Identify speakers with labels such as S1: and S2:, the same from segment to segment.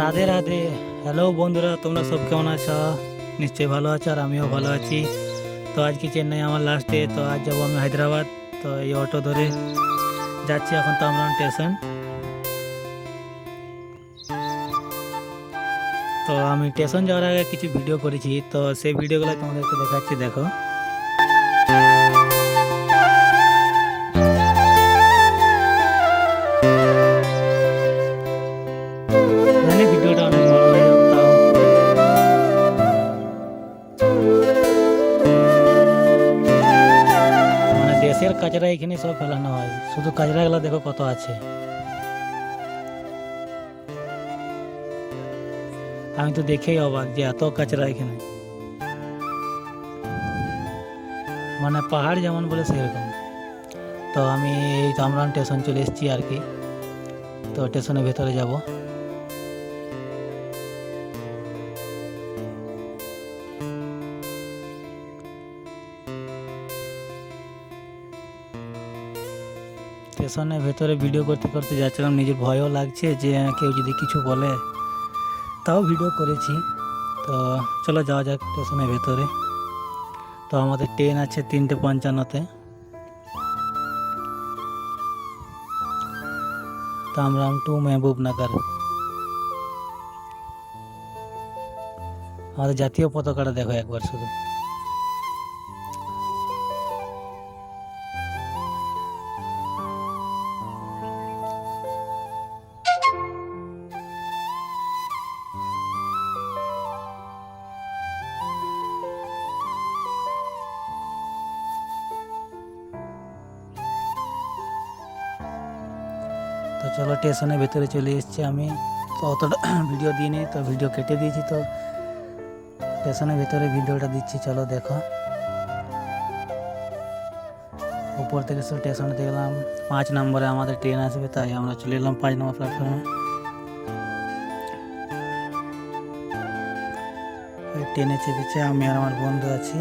S1: Radhe Radhe. Hello বন্ধুরা, তোমরা সব কেমন আছো? নিশ্চয়ই ভালো আছো, আর আমিও ভালো আছি। তো আজকে চেন্নাই আমার লাস্ট ডে, তো আজ যাবো আমি হায়দ্রাবাদ। তো এই অটো ধরে যাচ্ছি এখন তামরান স্টেশন। তো আমি স্টেশন যাওয়ার আগে কিছু ভিডিও করেছি, তো সেই ভিডিওগুলো তোমাদেরকে দেখাচ্ছি, দেখো। জানি ভিডিওটা অনেক বড় হয়ে যাবে, তাও মানে দেশের কাচরা এখানে সব ফেলানো হয়, শুধু কাচরাগুলো দেখো কত আছে। আমি তো দেখেই অবাক যে এত কাচরা এখানে, মানে পাহাড় যেমন বলে সেরকম। তো আমি এই তামরান স্টেশন চলে এসেছি আর কি। তো স্টেশনের ভেতরে যাব। স্টেশনের ভেতরে ভিডিও করতে করতে যাচ্ছিলাম, নিজের ভয়ও লাগছে যে কেউ যদি কিছু বলে, তাও ভিডিও করেছি। তো চলো যাওয়া যাক স্টেশনের ভেতরে। তো আমাদের ট্রেন আছে 3:55-তে। তামরান টু মেহবুবনগর। আমাদের জাতীয় পতাকাটা দেখো একবার শুধু। তো চলো স্টেশনের ভেতরে চলে এসেছি আমি। তো অতটা ভিডিও দিইনি, তো ভিডিও কেটে দিয়েছি। তো স্টেশনের ভেতরে ভিডিওটা দিচ্ছি, চলো দেখো। উপর থেকে সব স্টেশনে দেখলাম 5 নম্বরে আমাদের ট্রেন আসবে, তাই আমরা চলে এলাম 5 নম্বর প্ল্যাটফর্মে। ট্রেনে চেপেছে, আমি আর আমার বন্ধু আছি।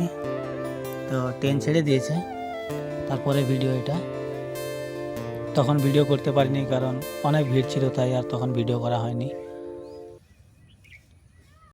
S1: তো ট্রেন ছেড়ে দিয়েছে, তারপরে ভিডিও এটা। তখন ভিডিও করতে পারিনি কারণ অনেক ভিড় ছিল, তাই আর তখন ভিডিও করা হয়নি।